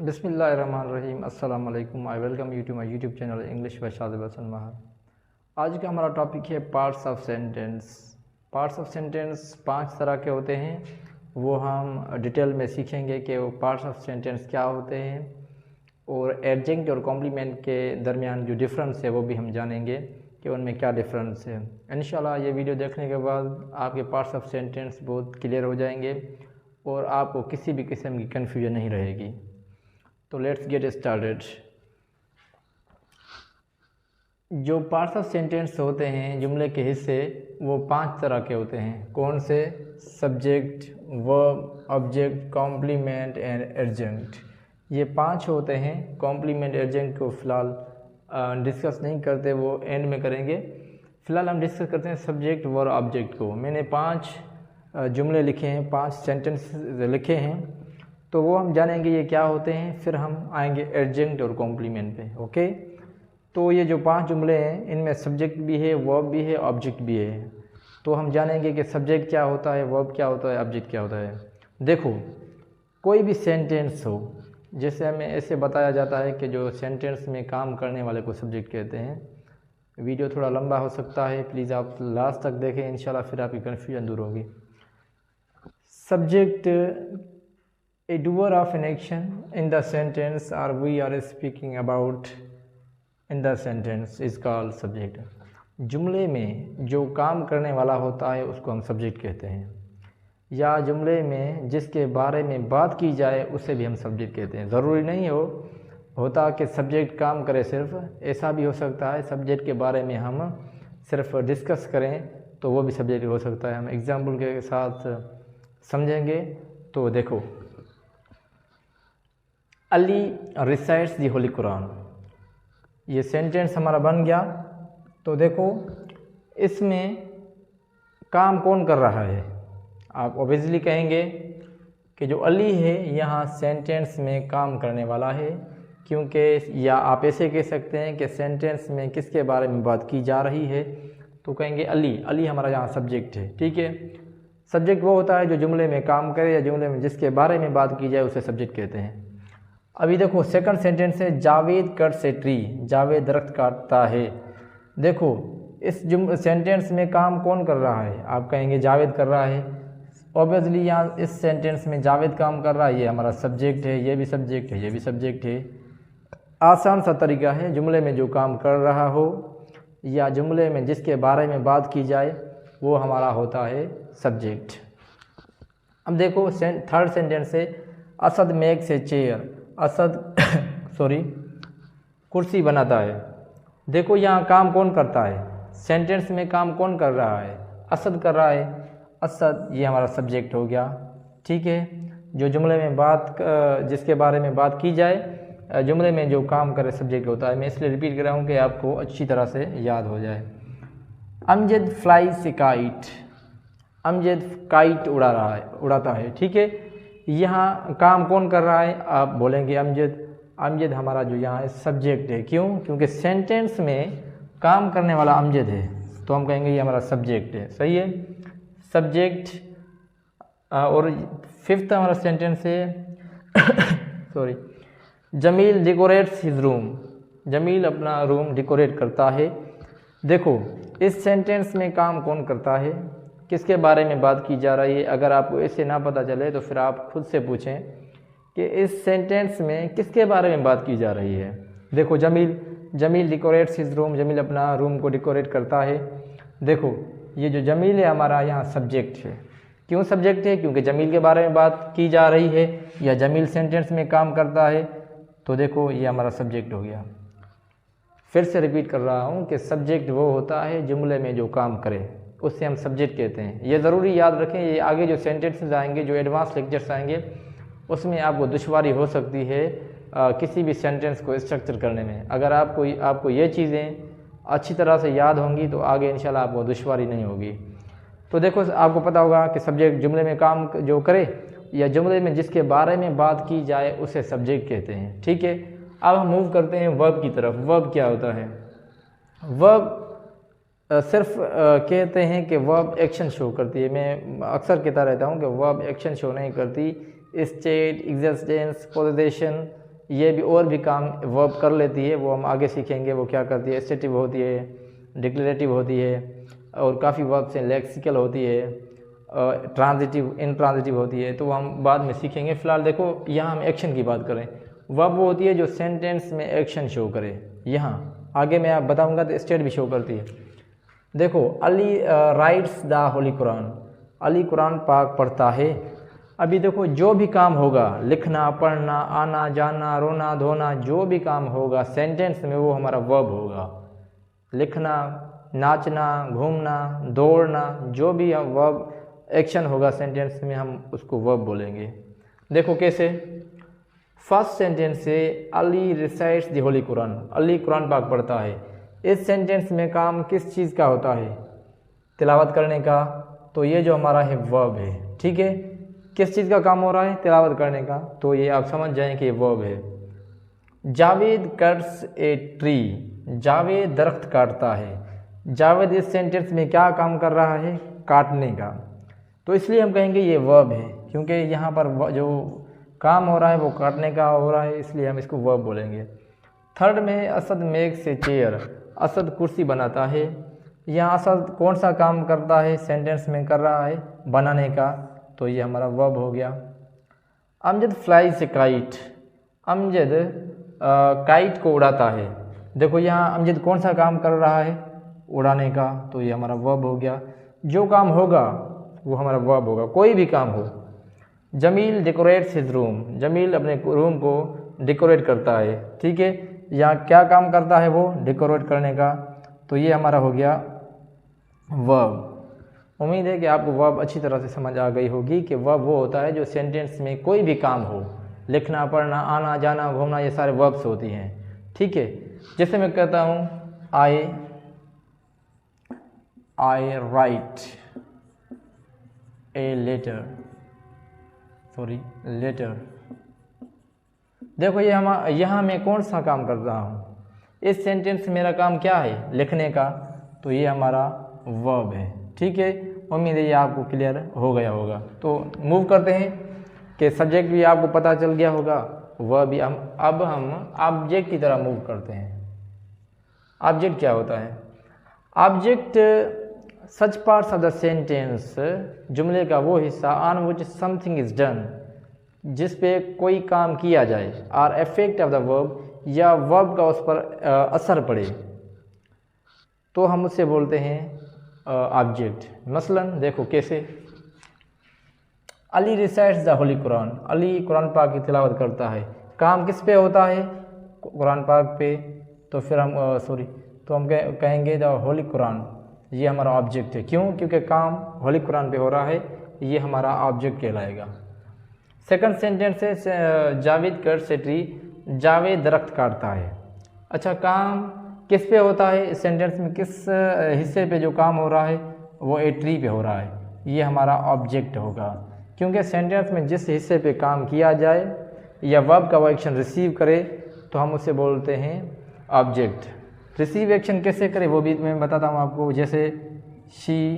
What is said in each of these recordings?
बिस्मिल्लाहिर्रहमानिर्रहीम। अस्सलाम वालेकुम। I welcome you to my YouTube channel English by Shadib Hasan Mahar. आज का हमारा टॉपिक है parts of sentence. Parts of sentence 5 तरह के होते हैं, वो हम डिटेल में सीखेंगे कि वो पार्ट्स ऑफ सेंटेंस क्या होते हैं, और एडजेक्ट और कॉम्प्लीमेंट के दरमियान जो डिफरेंस है वो भी हम जानेंगे कि उनमें क्या डिफरेंस है। इंशाल्लाह ये वीडियो देखने के बाद आपके पार्ट्स ऑफ सेंटेंस बहुत क्लियर हो जाएंगे और आपको किसी भी किस्म की कन्फ्यूजन नहीं रहेगी। तो लेट्स गेट स्टार्टेड। जो पार्ट्स ऑफ सेंटेंस होते हैं, जुमले के हिस्से, वो 5 तरह के होते हैं। कौन से? Subject, verb, object, complement and adjunct. ये 5 होते हैं। कॉम्प्लीमेंट एडजेक्ट को फ़िलहाल डिस्कस नहीं करते, वो एंड में करेंगे। फ़िलहाल हम डिस्कस करते हैं सब्जेक्ट, वर्ब, ऑब्जेक्ट को। मैंने 5 जुमले लिखे हैं, 5 सेंटेंस लिखे हैं, तो वो हम जानेंगे ये क्या होते हैं। फिर हम आएंगे एडजेक्ट और कॉम्प्लीमेंट पे। ओके, तो ये जो 5 जुमले हैं, इनमें सब्जेक्ट भी है, वर्ब भी है, ऑब्जेक्ट भी है। तो हम जानेंगे कि सब्जेक्ट क्या होता है, वर्ब क्या होता है, ऑब्जेक्ट क्या होता है। देखो, कोई भी सेंटेंस हो, जैसे हमें ऐसे बताया जाता है कि जो सेंटेंस में काम करने वाले को सब्जेक्ट कहते हैं। वीडियो थोड़ा लंबा हो सकता है, प्लीज़ आप लास्ट तक देखें, इंशाल्लाह फिर आपकी कन्फ्यूजन दूर होगी। Subject a doer of an action in the sentence or we are speaking about in the sentence is called subject। जुमले में जो काम करने वाला होता है उसको हम सब्जेक्ट कहते हैं, या जुमले में जिसके बारे में बात की जाए उसे भी हम सब्जेक्ट कहते हैं। ज़रूरी नहीं होता कि सब्जेक्ट काम करे, सिर्फ ऐसा भी हो सकता है सब्जेक्ट के बारे में हम सिर्फ डिस्कस करें तो वो भी सब्जेक्ट हो सकता है। हम एग्जाम्पल के साथ समझेंगे। तो देखो, अली रिसाइट्स दी होली कुरान, ये सेंटेंस हमारा बन गया। तो देखो, इसमें काम कौन कर रहा है? आप ऑब्वियसली कहेंगे कि जो अली है यहाँ सेंटेंस में काम करने वाला है, क्योंकि, या आप ऐसे कह सकते हैं कि सेंटेंस में किसके बारे में बात की जा रही है, तो कहेंगे अली। अली हमारा यहाँ सब्जेक्ट है। ठीक है, सब्जेक्ट वो होता है जो जुमले में काम करे या जुमले में जिसके बारे में बात की जाए उसे सब्जेक्ट कहते हैं। अभी देखो, सेकंड सेंटेंस है Javed cuts a tree, Javed दरख्त काटता है। देखो, इस सेंटेंस में काम कौन कर रहा है? आप कहेंगे जावेद कर रहा है। ऑब्वियसली यहाँ इस सेंटेंस में जावेद काम कर रहा है, ये हमारा सब्जेक्ट है, ये भी सब्जेक्ट है, ये भी सब्जेक्ट है। आसान सा तरीका है, जुमले में जो काम कर रहा हो या जुमले में जिसके बारे में बात की जाए वो हमारा होता है सब्जेक्ट। अब देखो, थर्ड सेंटेंस है Asad makes a chair, Asad कुर्सी बनाता है। देखो, यहाँ काम कौन करता है? सेंटेंस में काम कौन कर रहा है? असद कर रहा है। असद ये हमारा सब्जेक्ट हो गया। ठीक है, जो जुमले में जिसके बारे में बात की जाए, जुमले में जो काम करे सब्जेक्ट होता है। मैं इसलिए रिपीट कर रहा हूँ कि आपको अच्छी तरह से याद हो जाए। अमजद फ्लाइज ए काइट, अमजद काइट उड़ाता है। ठीक है, यहाँ काम कौन कर रहा है? आप बोलेंगे अमजद। अमजद हमारा जो यहाँ है सब्जेक्ट है। क्यों? क्योंकि सेंटेंस में काम करने वाला अमजद है, तो हम कहेंगे ये हमारा सब्जेक्ट है। सही है, सब्जेक्ट। और फिफ्थ हमारा सेंटेंस है Jameel decorates his room, Jameel अपना रूम डेकोरेट करता है। देखो, इस सेंटेंस में काम कौन करता है, किसके बारे में बात की जा रही है? अगर आपको ऐसे ना पता चले तो फिर आप खुद से पूछें कि इस सेंटेंस में किसके बारे में बात की जा रही है। देखो, Jameel decorates his room, Jameel अपना रूम को डेकोरेट करता है। देखो, ये जो जमील है हमारा यहाँ सब्जेक्ट है। क्यों सब्जेक्ट है? क्योंकि जमील के बारे में बात की जा रही है या जमील सेंटेंस में काम करता है। तो देखो, ये हमारा सब्जेक्ट हो गया। फिर से रिपीट कर रहा हूँ कि सब्जेक्ट वो होता है जुमले में जो काम करे, उससे हम सब्जेक्ट कहते हैं। ये ज़रूरी याद रखें। ये आगे जो सेंटेंसेस आएंगे, जो एडवांस लेक्चर्स आएंगे, उसमें आपको दुश्वारी हो सकती है किसी भी सेंटेंस को स्ट्रक्चर करने में। अगर आपको ये चीज़ें अच्छी तरह से याद होंगी तो आगे इंशाल्लाह आपको दुश्वारी नहीं होगी। तो देखो, आपको पता होगा कि सब्जेक्ट जुमले में काम जो करे या जुमले में जिसके बारे में बात की जाए उसे सब्जेक्ट कहते हैं। ठीक है, अब हम मूव करते हैं वर्ब की तरफ। वर्ब क्या होता है? वर्ब सिर्फ कहते हैं कि वर्ब एक्शन शो करती है। मैं अक्सर कहता रहता हूँ कि वर्ब एक्शन शो नहीं करती। स्टेट, एग्जिस्टेंस, पोजीशन ये भी और भी काम वर्ब कर लेती है, वो हम आगे सीखेंगे वो क्या करती है। एस्टेटिव होती है, डिक्लेरेटिव होती है, और काफ़ी वर्ब से लेक्सिकल होती है, ट्रांजिटिव इंट्रांजिटिव होती है, तो वो हम बाद में सीखेंगे। फ़िलहाल देखो यहाँ हम एक्शन की बात करें। वर्ब वो होती है जो सेंटेंस में एक्शन शो करे। यहाँ आगे मैं आप बताऊँगा तो स्टेट भी शो करती है। देखो अली राइट्स द होली कुरान, अली कुरान पाक पढ़ता है। अभी देखो जो भी काम होगा, लिखना, पढ़ना, आना जाना, रोना धोना, जो भी काम होगा सेंटेंस में वो हमारा वर्ब होगा। लिखना, नाचना, घूमना, दौड़ना, जो भी वर्ब एक्शन होगा सेंटेंस में हम उसको वर्ब बोलेंगे। देखो कैसे, फर्स्ट सेंटेंस से अली रिसाइट्स द होली कुरान, अली कुरान पाक पढ़ता है। इस सेंटेंस में काम किस चीज़ का होता है? तिलावत करने का। तो ये जो हमारा है वर्ब है, ठीक है। किस चीज़ का काम हो रहा है? तिलावत करने का। तो ये आप समझ जाएं कि ये वर्ब है। Javed cuts a tree, Javed दरख्त काटता है। जावेद इस सेंटेंस में क्या काम कर रहा है? काटने का। तो इसलिए हम कहेंगे ये वर्ब है, क्योंकि यहाँ पर जो काम हो रहा है वो काटने का हो रहा है, इसलिए हम इसको वर्ब बोलेंगे। थर्ड में Asad makes a chair, Asad कुर्सी बनाता है। यहाँ असद कौन सा काम करता है? सेंटेंस में कर रहा है बनाने का, तो ये हमारा वर्ब हो गया। अमजद फ्लाइज ए काइट, अमजद काइट को उड़ाता है। देखो यहाँ अमजद कौन सा काम कर रहा है? उड़ाने का, तो ये हमारा वर्ब हो गया। जो काम होगा वो हमारा वर्ब होगा, कोई भी काम हो। Jameel decorates his room, Jameel अपने रूम को डेकोरेट करता है, ठीक है। यहाँ क्या काम करता है वो? डेकोरेट करने का, तो ये हमारा हो गया वर्ब। उम्मीद है कि आपको वर्ब अच्छी तरह से समझ आ गई होगी कि वर्ब वो होता है जो सेंटेंस में कोई भी काम हो, लिखना, पढ़ना, आना जाना, घूमना, ये सारे वर्ब्स होती हैं, ठीक है। जैसे मैं कहता हूँ आई राइट ए लेटर, लेटर। देखो ये यहाँ मैं कौन सा काम कर रहा हूँ? इस सेंटेंस में मेरा काम क्या है? लिखने का, तो ये हमारा वर्ब है, ठीक है। उम्मीद है ये आपको क्लियर हो गया होगा। तो मूव करते हैं कि सब्जेक्ट भी आपको पता चल गया होगा, वह भी अब हम ऑब्जेक्ट की तरह मूव करते हैं। ऑब्जेक्ट क्या होता है? Object such parts of the sentence, जुमले का वो हिस्सा on which something is done, जिस पे कोई काम किया जाए, are effect of the verb, या वर्ब का उस पर असर पड़े, तो हम उससे बोलते हैं ऑब्जेक्ट। मसलन देखो कैसे, अली रिसाइट्स द होली कुरान, अली कुरान पाक की तिलावत करता है। काम किस पे होता है? कुरान पाक पे। तो फिर हम तो हम कहेंगे द होली कुरान, ये हमारा ऑब्जेक्ट है। क्यों? क्योंकि काम होली कुरान पे हो रहा है, ये हमारा ऑब्जेक्ट कहलाएगा। सेकंड सेंटेंस है Javed cuts a tree, Javed दरख्त काटता है। अच्छा, काम किस पे होता है? इस सेंटेंस में किस हिस्से पे जो काम हो रहा है वो ए ट्री पे हो रहा है, ये हमारा ऑब्जेक्ट होगा। क्योंकि सेंटेंस में जिस हिस्से पे काम किया जाए या वर्ब का वो एक्शन रिसीव करे, तो हम उसे बोलते हैं ऑब्जेक्ट। रिसीव एक्शन कैसे करे वो भी मैं बताता हूँ आपको। जैसे शी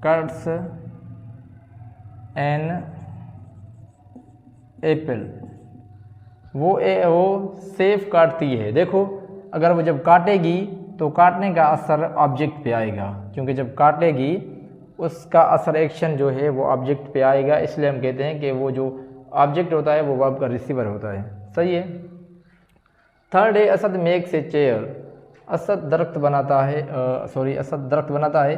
कट्स एन एप्पल, वो सेब काटती है। देखो अगर वो जब काटेगी तो काटने का असर ऑब्जेक्ट पे आएगा, क्योंकि जब काटेगी उसका असर एक्शन जो है वो ऑब्जेक्ट पे आएगा, इसलिए हम कहते हैं कि वो जो ऑब्जेक्ट होता है वो वर्ब का रिसीवर होता है। सही है। थर्ड है Asad makes a chair, Asad दरख्त बनाता है, असद दरख्त बनाता है।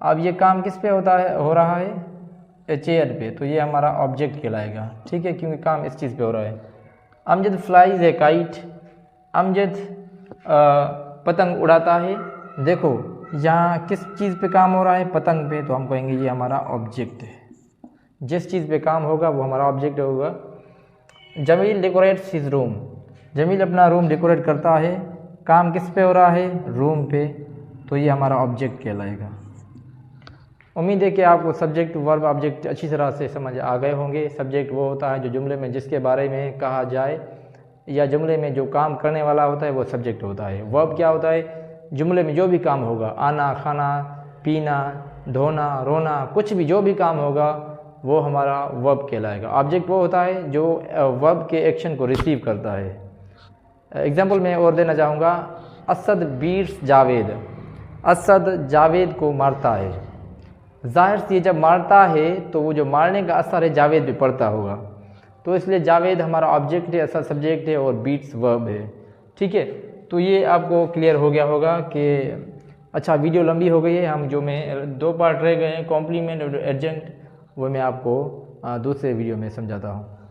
अब ये काम किस पे होता है? हो रहा है ए चेयर पे, तो ये हमारा ऑब्जेक्ट कहलाएगा, ठीक है, क्योंकि काम इस चीज़ पे हो रहा है। अमजद फ्लाइज ए काइट, अमजद पतंग उड़ाता है। देखो यहाँ किस चीज़ पे काम हो रहा है? पतंग पे, तो हम कहेंगे ये हमारा ऑब्जेक्ट है। जिस चीज़ पे काम होगा वो हमारा ऑब्जेक्ट होगा। Jameel decorates his room, Jameel अपना रूम डेकोरेट करता है। काम किस पे हो रहा है? रूम पे, तो ये हमारा ऑब्जेक्ट कहलाएगा। उम्मीद है कि आपको सब्जेक्ट वर्ब ऑब्जेक्ट अच्छी तरह से समझ आ गए होंगे। सब्जेक्ट वो होता है जो जुमले में जिसके बारे में कहा जाए या जुमले में जो काम करने वाला होता है वो सब्जेक्ट होता है। वर्ब क्या होता है? जुमले में जो भी काम होगा, आना, खाना, पीना, धोना, रोना, कुछ भी जो भी काम होगा वो हमारा वर्ब कहलाएगा। ऑब्जेक्ट वो होता है जो वर्ब के एक्शन को रिसीव करता है। एग्जाम्पल मैं और देना चाहूँगा, असद बीट्स जावेद, असद जावेद को मारता है। जाहिर से जब मारता है तो वो जो मारने का असर है जावेद पे पड़ता होगा, तो इसलिए जावेद हमारा ऑब्जेक्ट है, असद सब्जेक्ट है और बीट्स वर्ब है। ठीक है, तो ये आपको क्लियर हो गया होगा कि अच्छा वीडियो लंबी हो गई है, हम जो मैं 2 पार्ट रह गए हैं कॉम्प्लीमेंट और एडजेंट, वो मैं आपको दूसरे वीडियो में समझाता हूँ।